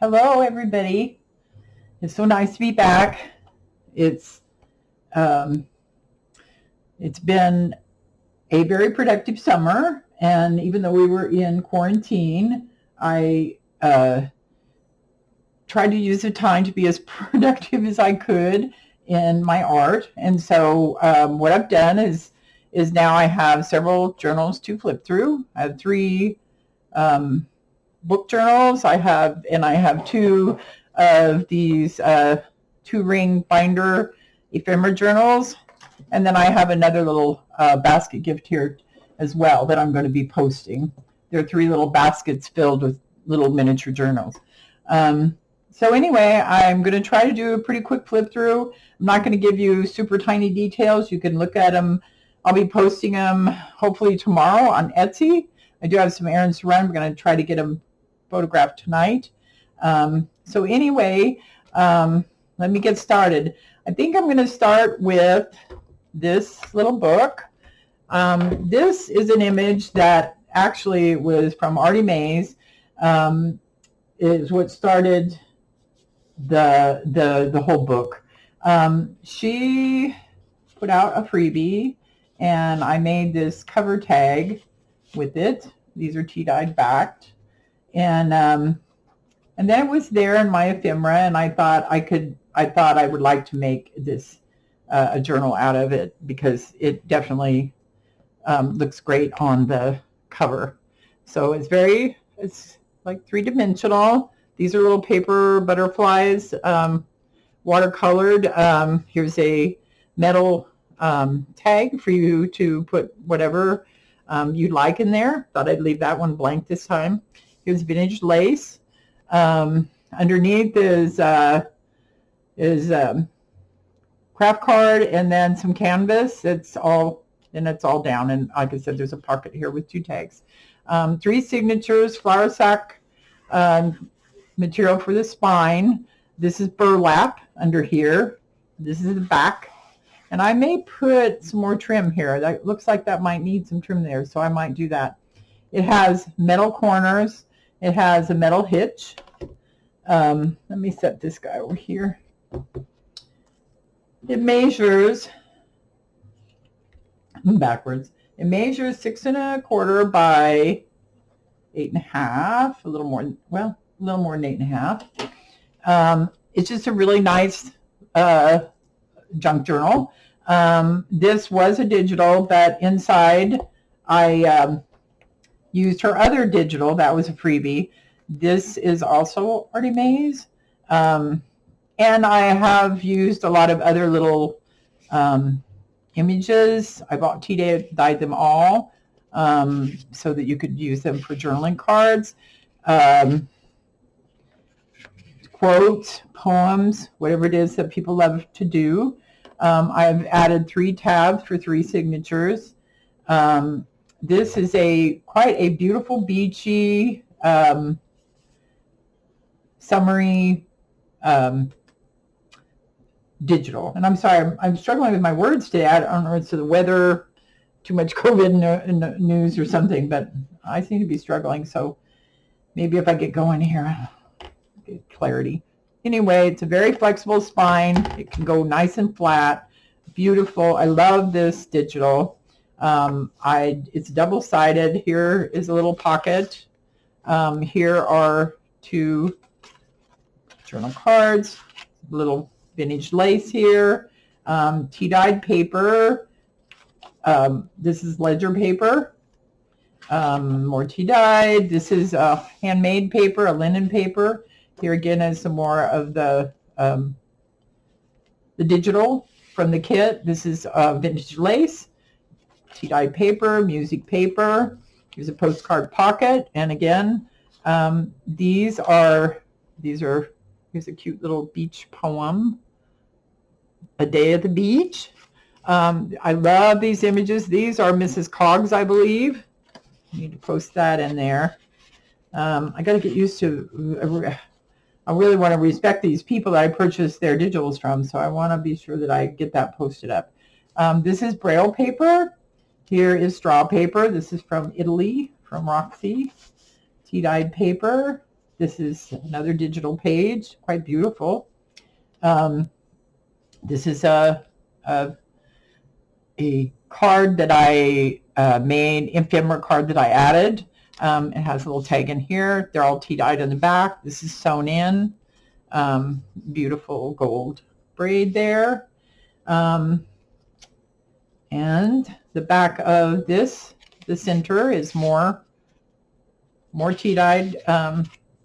Hello, everybody. It's so nice to be back. It's um, it's been a very productive summer, and even though we were in quarantine, I tried to use the time to be as productive as I could in my art. And so, what I've done is now I have several journals to flip through. I have three um, book journals. I have two of these two ring binder ephemera journals, and then I have another little basket gift here as well that I'm going to be posting. There are three little baskets filled with little miniature journals. So anyway, I'm going to try to do a pretty quick flip through. I'm not going to give you super tiny details. You can look at them. I'll be posting them hopefully tomorrow on Etsy. I do have some errands to run. We're going to try to get them photographed tonight. So anyway, let me get started. I think I'm going to start with this little book. This is an image that actually was from Artie Mays. Is what started the whole book. She put out a freebie, and I made this cover tag with it. These are tea-dyed backed, and then it was there in my ephemera, and I thought I would like to make this a journal out of it because it definitely looks great on the cover. So it's like three-dimensional. These are little paper butterflies, watercolored. Here's a metal tag for you to put whatever you'd like in there. Thought I'd leave that one blank this time. Here's vintage lace. Underneath is craft card, and then some canvas. It's all down, and like I said, there's a pocket here with two tags. Three signatures, flour sack material for the spine. This is burlap under here. This is the back, and I may put some more trim here. That looks like that might need some trim there, so I might do that. It has metal corners. It has a metal hitch. Let me set this guy over here. It measures backwards. It measures 6 1/4 by 8 1/2. A little more than 8 1/2. It's just a really nice junk journal. This was a digital, but inside I used her other digital. That was a freebie. This is also Artie Mays. And I have used a lot of other little images. I tea-dyed them all so that you could use them for journaling cards. Quotes, poems, whatever it is that people love to do. I've added 3 tabs for 3 signatures. This is quite a beautiful, beachy, summery digital. And I'm sorry, I'm struggling with my words today. I don't know if it's the weather, too much COVID in the news or something, but I seem to be struggling. So maybe if I get going here, I'll get clarity. Anyway, it's a very flexible spine. It can go nice and flat. Beautiful. I love this digital. It's double-sided. Here is a little pocket. Here are 2 journal cards, little vintage lace here, tea-dyed paper. This is ledger paper, more tea-dyed. This is a handmade paper, a linen paper. Here again is some more of the digital from the kit. This is vintage lace, tea-dyed paper, music paper. Here's a postcard pocket, and again, here's a cute little beach poem, A Day at the Beach. I love these images. These are Mrs. Coggs, I believe. I need to post that in there. I got to get used to, I really want to respect these people that I purchased their digitals from, so I want to be sure that I get that posted up. This is Braille paper. Here is straw paper. This is from Italy, from Roxy. Tea-dyed paper. This is another digital page, quite beautiful. This is a card that I made, ephemera card that I added. It has a little tag in here. They're all tea-dyed on the back. This is sewn in. Beautiful gold braid there. And the back of this, the center, is more tea-dyed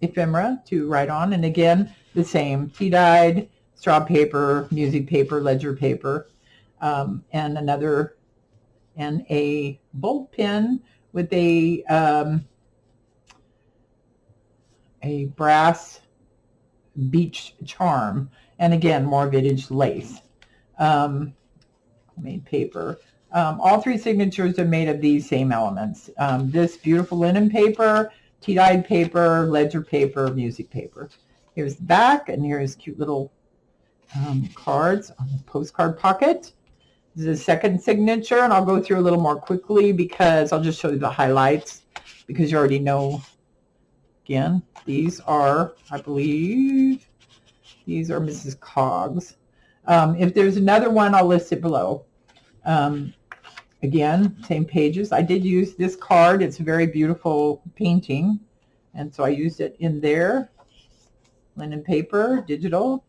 ephemera to write on. And again, the same tea-dyed, straw paper, music paper, ledger paper, and a bolt pen with a brass beach charm, and again, more vintage lace. Made paper. All three signatures are made of these same elements. This beautiful linen paper, tea-dyed paper, ledger paper, music paper. Here's the back, and here's cute little cards on the postcard pocket. This is the second signature, and I'll go through a little more quickly because I'll just show you the highlights because you already know. Again, these are, I believe, these are Mrs. Coggs. If there's another one, I'll list it below. Again, same pages. I did use this card. It's a very beautiful painting, and so I used it in there. Linen paper, digital.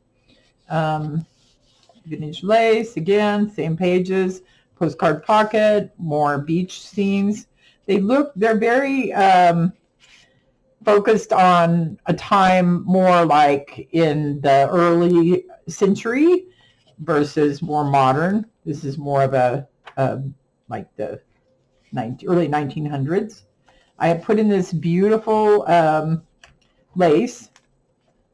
Vintage lace, again, same pages. Postcard pocket, more beach scenes. They're very focused on a time more like in the early century versus more modern. This is more of a like the early 1900s. I have put in this beautiful lace.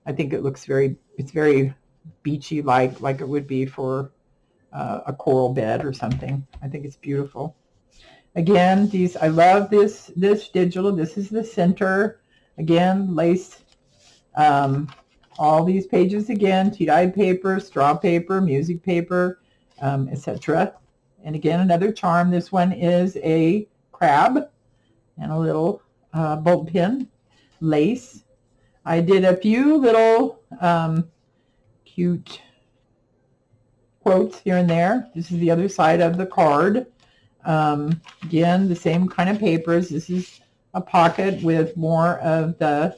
I think it looks it's very beachy, like it would be for a coral bed or something. I think it's beautiful. Again, I love this digital. This is the center. Again, lace. All these pages again, tea-dyed paper, straw paper, music paper, etc. And again, another charm. This one is a crab and a little bolt pin, lace. I did a few little cute quotes here and there. This is the other side of the card. Again, the same kind of papers. This is a pocket with more of the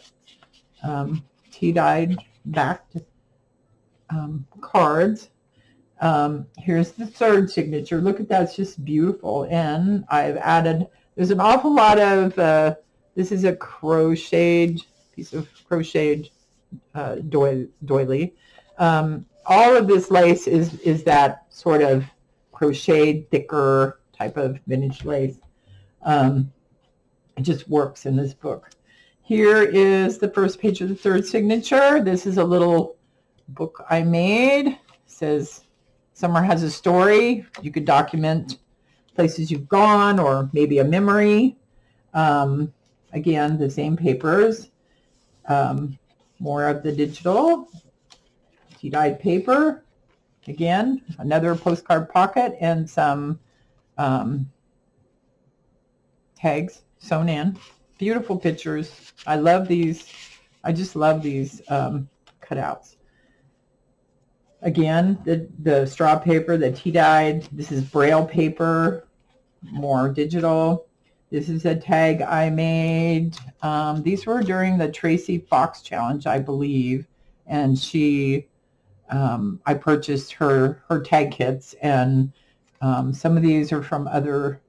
tea-dyed backed cards. Here's the third signature. Look at that. It's just beautiful. And I've added, there's an awful lot of, this is a piece of crocheted doily. All of this lace is that sort of crocheted, thicker type of vintage lace. It just works in this book. Here is the first page of the third signature. This is a little book I made. It says, Summer has a story. You could document places you've gone or maybe a memory. Again, the same papers. More of the digital. Tea-dyed paper. Again, another postcard pocket and some tags sewn in. Beautiful pictures. I love these. I just love these cutouts. Again, the straw paper, the tea-dyed. This is braille paper, more digital. This is a tag I made. These were during the Tracy Fox Challenge, I believe, and I purchased her tag kits, and some of these are from other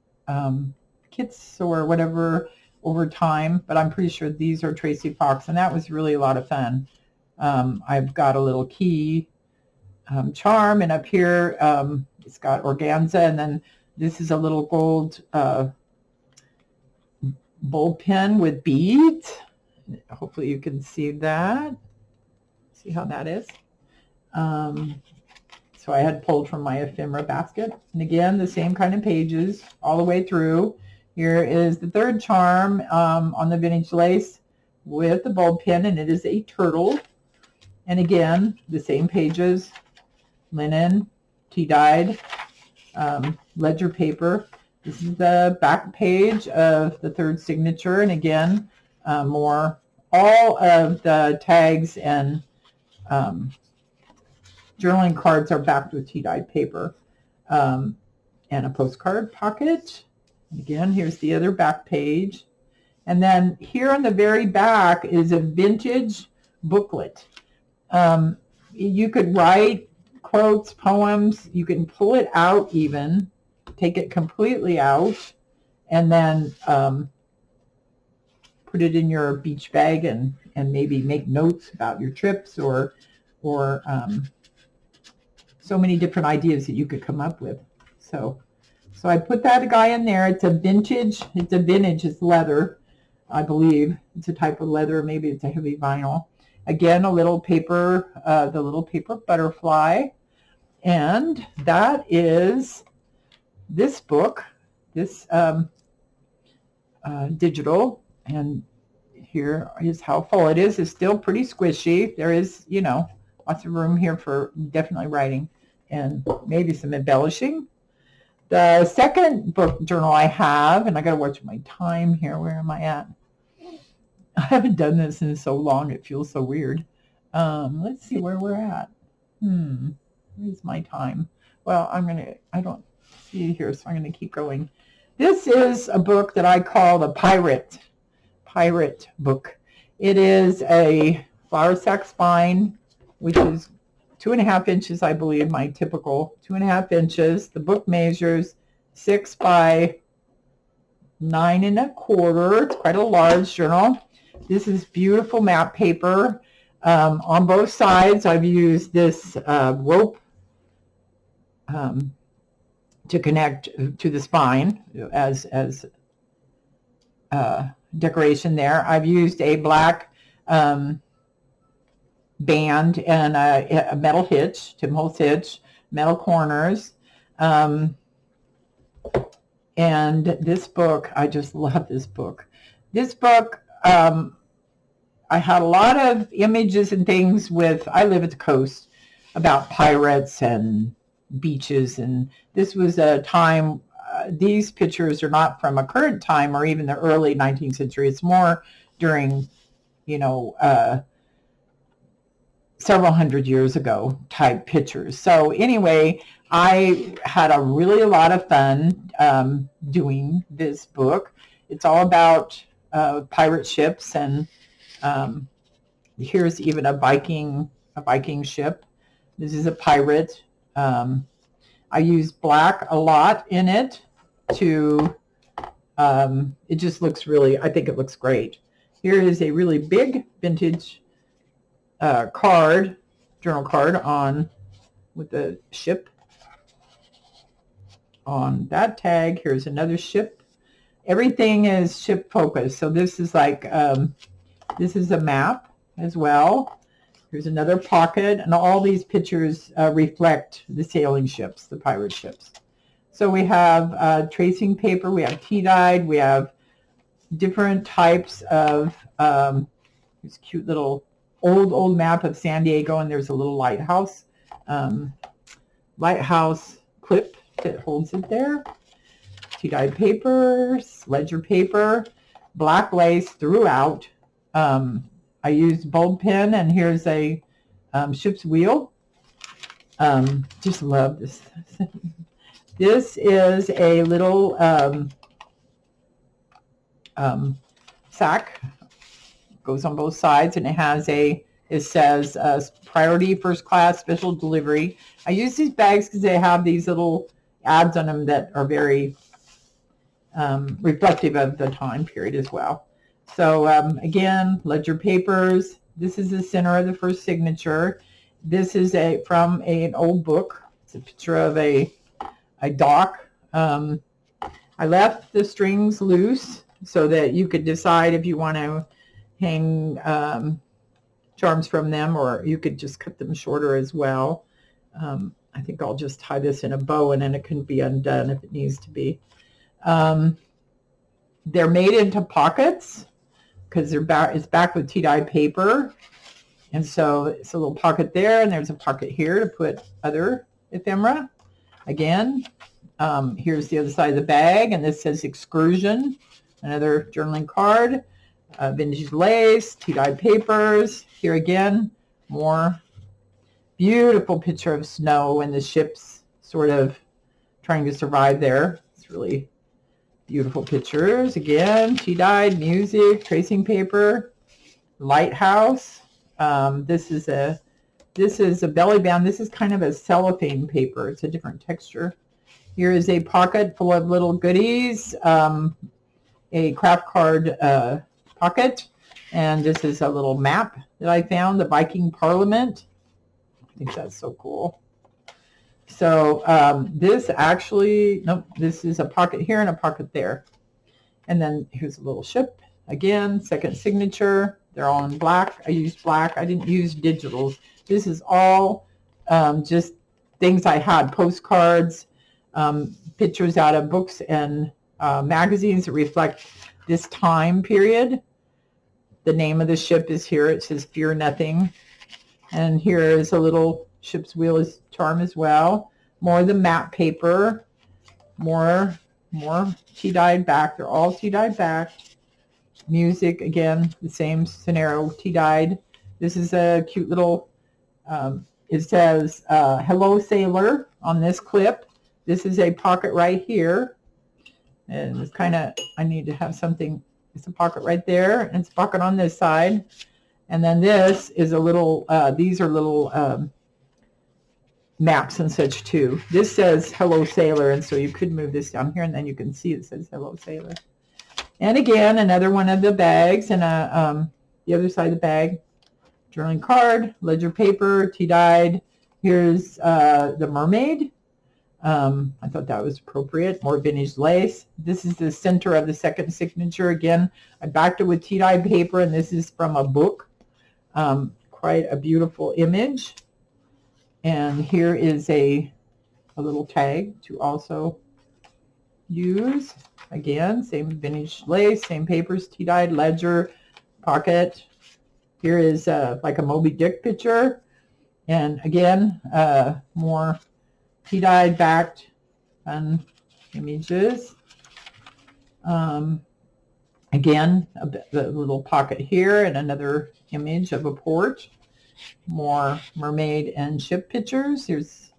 kits or whatever over time, but I'm pretty sure these are Tracy Fox, and that was really a lot of fun. I've got a little key charm, and up here it's got organza, and then this is a little gold bowl pin with beads. Hopefully you can see that. See how that is. So I had pulled from my ephemera basket. And again, the same kind of pages all the way through. Here is the third charm on the vintage lace with the bulb pin, and it is a turtle. And again, the same pages, linen, tea-dyed, ledger paper. This is the back page of the third signature, and again, more all of the tags and journaling cards are backed with tea-dyed paper. And a postcard pocket. Again, here's the other back page. And then here on the very back is a vintage booklet. You could write quotes, poems. You can pull it out even, take it completely out, and then put it in your beach bag and maybe make notes about your trips or so many different ideas that you could come up with. So I put that guy in there. It's a vintage. It's leather, I believe. It's a type of leather. Maybe it's a heavy vinyl. Again, a little paper, the little paper butterfly. And that is this book, this digital. And here is how full it is. It's still pretty squishy. There is, lots of room here for definitely writing and maybe some embellishing. The second book journal I have, and I got to watch my time here. Where am I at? I haven't done this in so long. It feels so weird. Let's see where we're at. Where's my time? Well, I don't see it here, so I'm going to keep going. This is a book that I call the pirate book. It is a flour sack spine, which is 2.5 inches, I believe, my typical 2.5 inches. The book measures 6 by 9 1/4. It's quite a large journal. This is beautiful map paper. On both sides, I've used this rope to connect to the spine as decoration there. I've used a black band and a metal hitch, Tim Holtz hitch, metal corners. And this book, I just love this book. This book, I had a lot of images and things I live at the coast, about pirates and beaches. And this was a time, these pictures are not from a current time or even the early 19th century. It's more during, several hundred years ago type pictures. So anyway, I had a lot of fun doing this book. It's all about pirate ships, and here's even a Viking ship. This is a pirate. I use black a lot in it to, it just looks I think it looks great. Here is a really big vintage journal card with the ship on that tag. Here's another ship. Everything is ship focused. So this is this is a map as well. Here's another pocket, and all these pictures reflect the sailing ships, the pirate ships. So we have tracing paper, we have tea-dyed, we have different types of this cute little old map of San Diego, and there's a little lighthouse clip that holds it there. Tea-dyed papers, ledger paper, black lace throughout. I used bulb pen, and here's a ship's wheel. Just love this. This is a little sack. Goes on both sides, and it says priority, first class, special delivery. I use these bags because they have these little ads on them that are very reflective of the time period as well. So again, ledger papers. This is the center of the first signature. This is from an old book. It's a picture of a dock. I left the strings loose so that you could decide if you want to hang charms from them, or you could just cut them shorter as well. I think I'll just tie this in a bow, and then it can be undone if it needs to be. They're made into pockets because it's back with tea-dyed paper, and so it's a little pocket there, and there's a pocket here to put other ephemera. Again, here's the other side of the bag, and this says excursion, another journaling card. vintage lace, tea-dyed papers. Here again, more beautiful picture of snow and the ships sort of trying to survive there. It's really beautiful pictures. Again, tea-dyed, music, tracing paper, lighthouse. This is a belly band. This is kind of a cellophane paper. It's a different texture. Here is a pocket full of little goodies, a craft card pocket, and this is a little map that I found, the Viking Parliament. I think that's so cool. So this actually, nope, this is a pocket here and a pocket there. And then here's a little ship. Again, second signature. They're all in black. I used black. I didn't use digitals. This is all just things I had, postcards, pictures out of books and magazines that reflect this time period. The name of the ship is here. It says Fear Nothing. And here is a little ship's wheel charm as well. More of the map paper. More tea-dyed back. They're all tea-dyed back. Music, again, the same scenario, tea-dyed. This is a cute little, it says, Hello Sailor on this clip. This is a pocket right here. And it's kind of, I need to have something, it's a pocket right there, and it's a pocket on this side. And then this is a little, these are little maps and such too. This says Hello Sailor, and so you could move this down here, and then you can see it says Hello Sailor. And again, another one of the bags, and the other side of the bag, journaling card, ledger paper, tea-dyed. Here's the mermaid. I thought that was appropriate. More vintage lace. This is the center of the second signature. Again, I backed it with tea-dyed paper, and this is from a book. Quite a beautiful image. And here is a little tag to also use. Again, same vintage lace, same papers, tea-dyed, ledger, pocket. Here is like a Moby Dick picture. And again, more tea-dyed backed images. Again, the little pocket here and another image of a port. More mermaid and ship pictures. Here's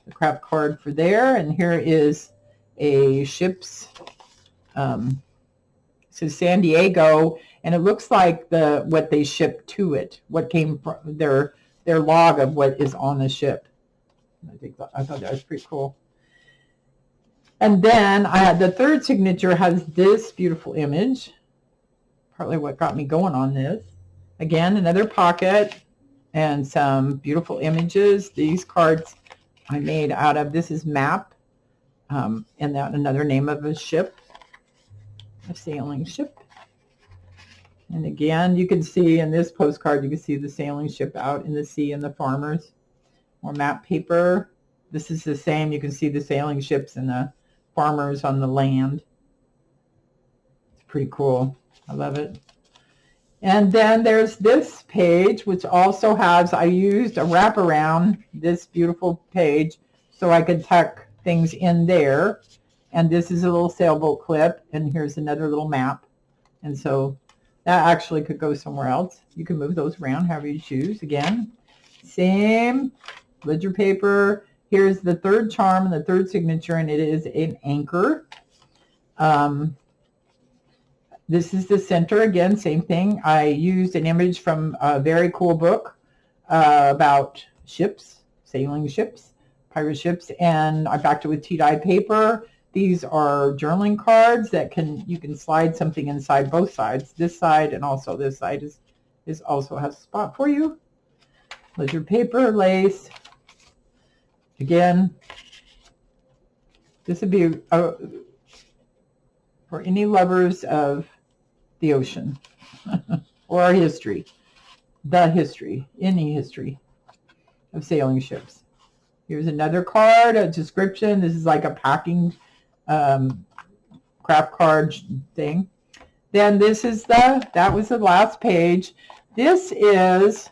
the craft card for there. And here is a ship's, it says San Diego, and it looks like what they shipped to it, what came from their log of what is on the ship. I thought that was pretty cool. And then the third signature has this beautiful image, partly what got me going on this. Again, another pocket and some beautiful images. These cards I made out of, this is map, and that another name of a ship, a sailing ship. And again, you can see in this postcard, you can see the sailing ship out in the sea and the farmers. More map paper. This is the same. You can see the sailing ships and the farmers on the land. It's pretty cool. I love it. And then there's this page, which also has, I used a wraparound, this beautiful page, so I could tuck things in there. And this is a little sailboat clip, and here's another little map. And so that actually could go somewhere else. You can move those around however you choose. Again, same ledger paper. Here's the third charm and the third signature, and it is an anchor. This is the center. Again, same thing. I used an image from a very cool book about ships, sailing ships, pirate ships, and I backed it with tea-dyed paper. These are journaling cards that you can slide something inside both sides. This side and also this side is also has a spot for you. Ledger paper, lace. Again, this would be for any lovers of the ocean or our history, any history of sailing ships. Here's another card, a description. This is like a packing craft card thing. Then this is that was the last page. This is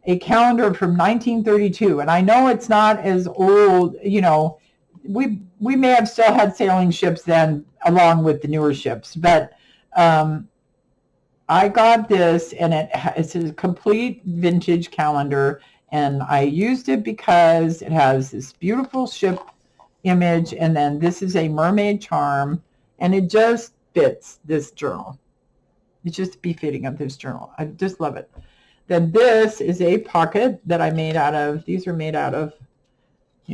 a calendar from 1932, and I know it's not as old. You know, we may have still had sailing ships then, along with the newer ships, but I got this, and it's a complete vintage calendar, and I used it because it has this beautiful ship image, and then this is a mermaid charm, and it just fits this journal. It's just befitting of this journal. I just love it. Then this is a pocket that I made out of, these are made out of,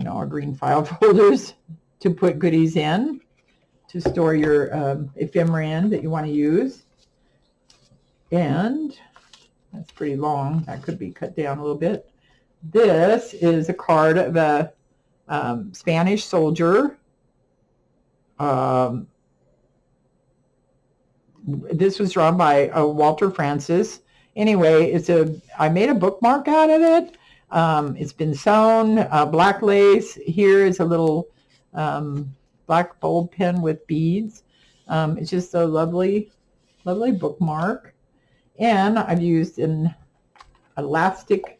our green file folders to put goodies in, to store your ephemera in that you want to use. And that's pretty long. That could be cut down a little bit. This is a card of a Spanish soldier. This was drawn by Walter Francis. Anyway, I made a bookmark out of it. It's been sewn, black lace. Here is a little black bulb pen with beads. It's just a lovely, lovely bookmark. And I've used an elastic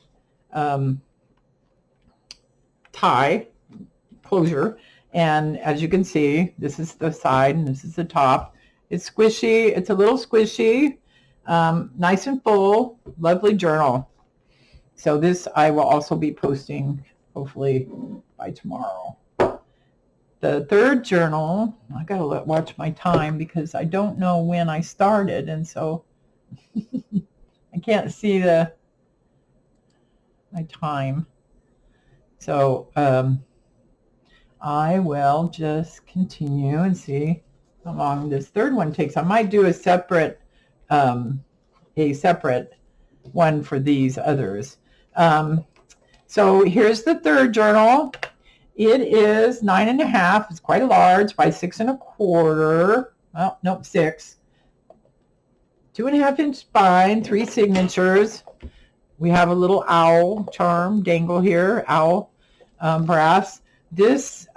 tie closure. And as you can see, this is the side and this is the top. It's squishy. It's a little squishy, nice and full, lovely journal. So this I will also be posting hopefully by tomorrow. The third journal, I got to watch my time because I don't know when I started, and so I can't see my time. So I will just continue and see how long this third one takes. I might do a separate one for these others. So here's the third journal. It is 9.5. It's quite large by 6 1/4. Well, nope, 6. 2.5-inch spine, 3 signatures. We have a little owl charm dangle here, owl brass. This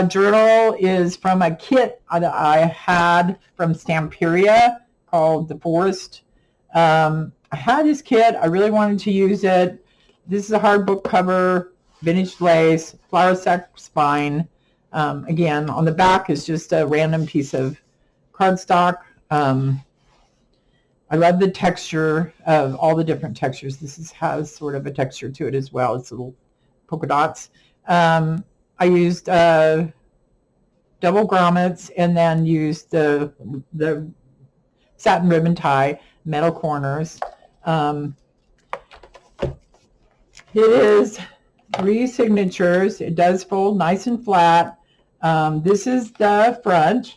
journal is from a kit that I had from Stamperia called The Forest. I had this kit. I really wanted to use it. This is a hard book cover, vintage lace, flower sack spine. Again, on the back is just a random piece of cardstock. I love the texture of all the different textures. This has sort of a texture to it as well. It's little polka dots. I used double grommets and then used the satin ribbon tie, metal corners. It is 3 signatures. It does fold nice and flat. This is the front.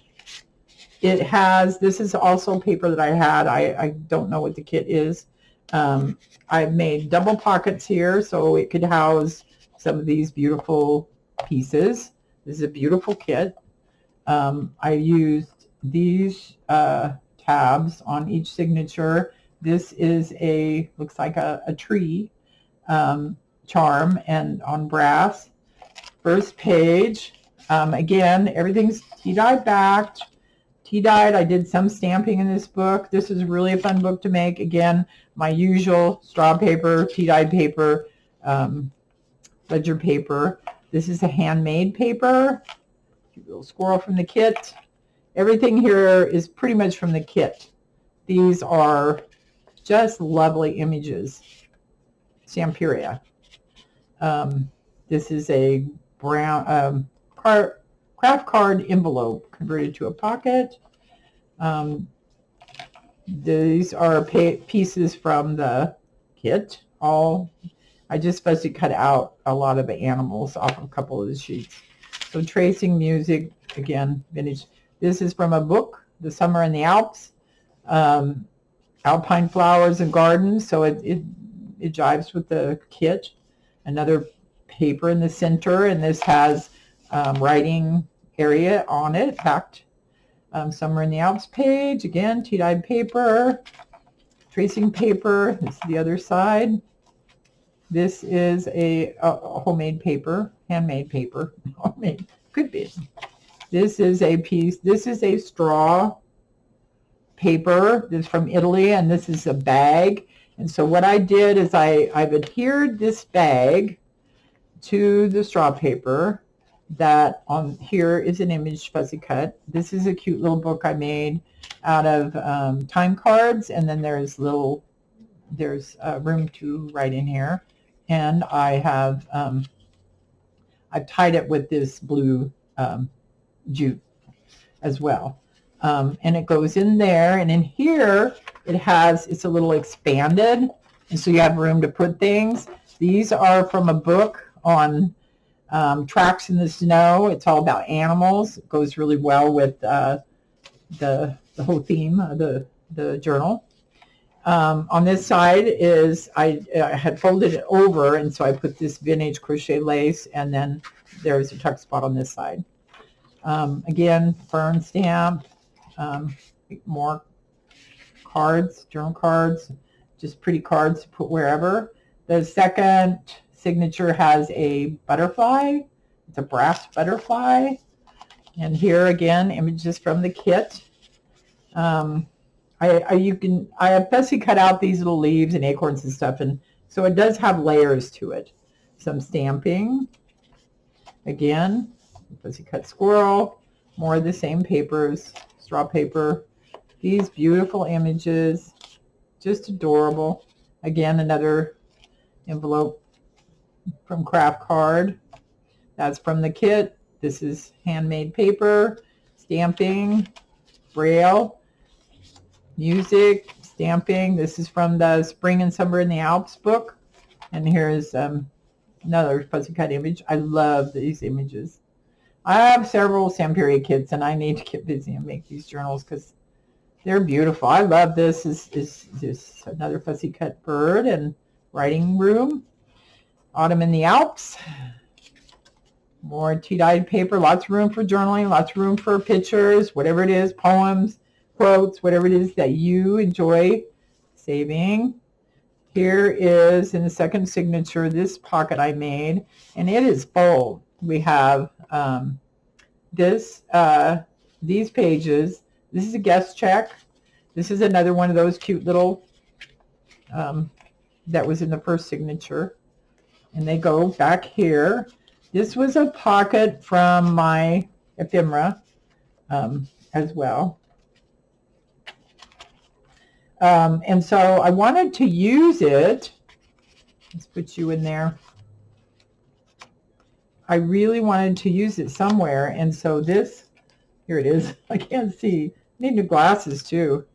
This is also paper that I had. I don't know what the kit is. I've made double pockets here so it could house some of these beautiful pieces. This is a beautiful kit. I used these tabs on each signature. This is looks like a tree charm and on brass. First page. Again, everything's tea-dye backed. Tea-dyed. I did some stamping in this book. This is really a fun book to make. Again, my usual straw paper, tea-dyed paper, ledger paper. This is a handmade paper. Little squirrel from the kit. Everything here is pretty much from the kit. These are just lovely images. Stamperia. This is a brown craft card envelope converted to a pocket. These are pieces from the kit. I just supposed to cut out a lot of the animals off of a couple of the sheets. So tracing music, again, vintage. This is from a book, The Summer in the Alps. Alpine flowers and gardens, so it jives with the kit. Another paper in the center, and this has writing area on it, packed. Summer in the Alps page, again, tea-dyed paper, tracing paper. This is the other side. This is a homemade paper, handmade paper, homemade, could be. This is a piece, this is a straw paper. This is from Italy, and this is a bag. And so what I did is I've adhered this bag to the straw paper. That on here is an image fuzzy cut. This is a cute little book I made. out of time cards, and then there's room to write in here. And I've tied it with this blue jute as well. And it goes in there, and in here it's a little expanded, and so you have room to put things. These are from a book on tracks in the snow. It's all about animals. It goes really well with the whole theme of the journal. On this side is I had folded it over, and so I put this vintage crochet lace, and then there's a tuck spot on this side. Again, fern stamp, more cards, journal cards, just pretty cards to put wherever. The second signature has a butterfly. It's a brass butterfly. And here again, images from the kit. I have fussy cut out these little leaves and acorns and stuff, and so it does have layers to it. Some stamping. Again, fussy cut squirrel. More of the same papers, straw paper. These beautiful images, just adorable. Again, another envelope from Craft Card. That's from the kit. This is handmade paper, stamping, braille, music, stamping. This is from the Spring and Summer in the Alps book. And here's another fussy cut image. I love these images. I have several Sam period kits, and I need to get busy and make these journals because they're beautiful. I love this. Is another fussy cut bird and writing room. Autumn in the Alps. More tea-dyed paper. Lots of room for journaling. Lots of room for pictures. Whatever it is, poems, quotes, whatever it is that you enjoy saving. Here is, in the second signature, this pocket I made, and it is full. We have these pages. This is a guest check. This is another one of those cute little that was in the first signature, and they go back here. This was a pocket from my ephemera as well. And so I wanted to use it. Let's put you in there. I really wanted to use it somewhere, and so this, here it is. I can't see. I need new glasses too.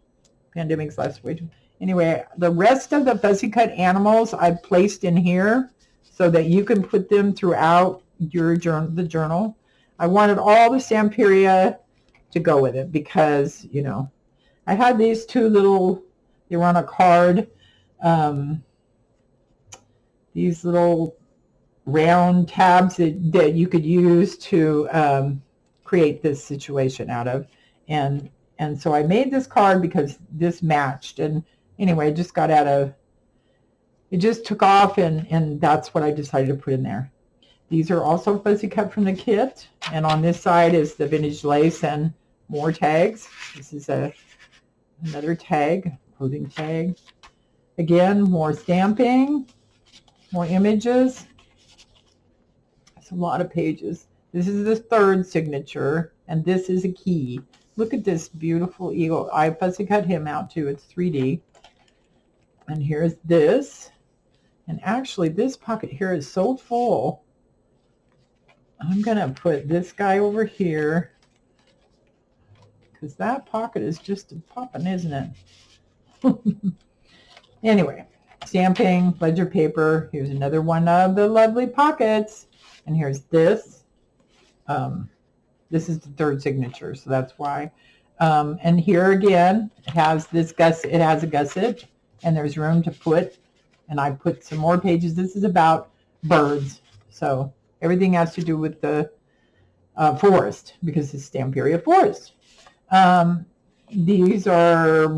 Pandemic's last way too. Anyway, the rest of the fussy cut animals I placed in here so that you can put them throughout your journal. I wanted all the Samperia to go with it because, you know, I had these two little, they were on a card, these little round tabs that you could use to create this situation out of. And so I made this card because this matched. And anyway, it just got out of, it just took off, and that's what I decided to put in there. These are also fussy cut from the kit. And on this side is the vintage lace and more tags. This is another tag, clothing tag. Again, more stamping, more images. It's a lot of pages. This is the third signature, and this is a key. Look at this beautiful eagle. I fussy cut him out too. It's 3D. And here's this. And actually, this pocket here is so full. I'm going to put this guy over here because that pocket is just popping, isn't it? Anyway, stamping, ledger paper. Here's another one of the lovely pockets. And here's this. This is the third signature, so that's why. And here again, it has this gusset. It has a gusset, and there's room to put. And I put some more pages. This is about birds, so everything has to do with the forest because it's Stamperia forest. These are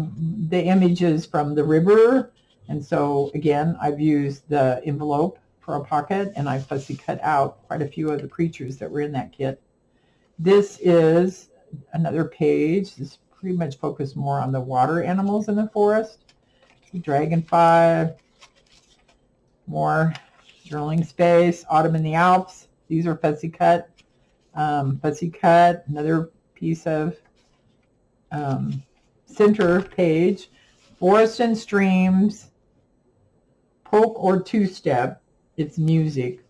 the images from the river, and so again, I've used the envelope for a pocket, and I fussy cut out quite a few of the creatures that were in that kit. This is another page. This pretty much focused more on the water animals in the forest. Dragonfly, more journaling space, autumn in the Alps. These are fussy cut. Fussy cut, another piece of center page, Forest and Streams, Polk or Two-Step. It's music.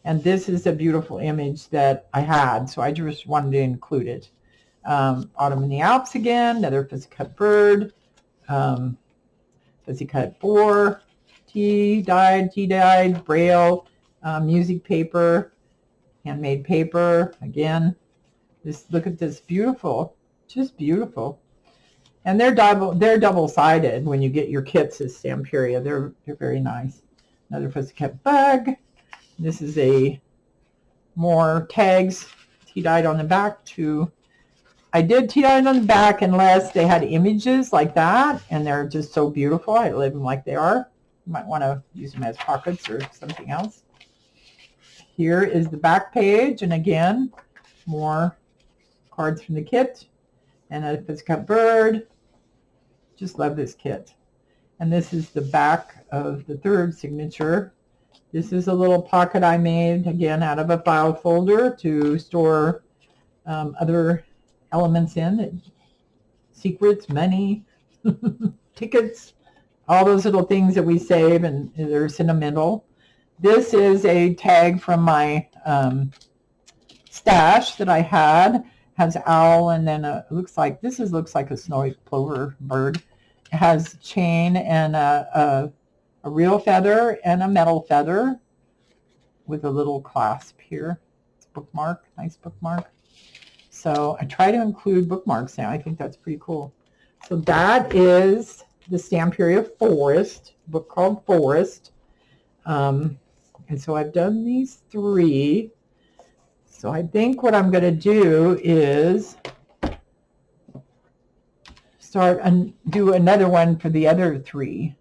And this is a beautiful image that I had, so I just wanted to include it. Autumn in the Alps again, another Fuzzy Cut Bird, Fuzzy Cut 4, tea-dyed, Braille, music paper, handmade paper. Again, look at this, beautiful, just beautiful. And they're double-sided when you get your kits as Stamperia. They're very nice. Another Fuzzy Cut Bug. This is more tags, tea-dyed on the back too. I did tea-dyed on the back unless they had images like that, and they're just so beautiful. I leave them like they are. You might want to use them as pockets or something else. Here is the back page, and again, more cards from the kit. And a Fuzzy Cut Bird. Just love this kit. And this is the back of the third signature. This is a little pocket I made, again, out of a file folder to store other elements in. Secrets, money, tickets, all those little things that we save, and they're sentimental. This is a tag from my stash that I had. Has owl, and then looks like a snowy plover bird. It has chain and a real feather and a metal feather with a little clasp here. It's a bookmark, nice bookmark. So I try to include bookmarks now. I think that's pretty cool. So that is the Stamperia Forest, book called Forest. And so I've done these 3. So I think what I'm going to do is start and do another one for the other 3.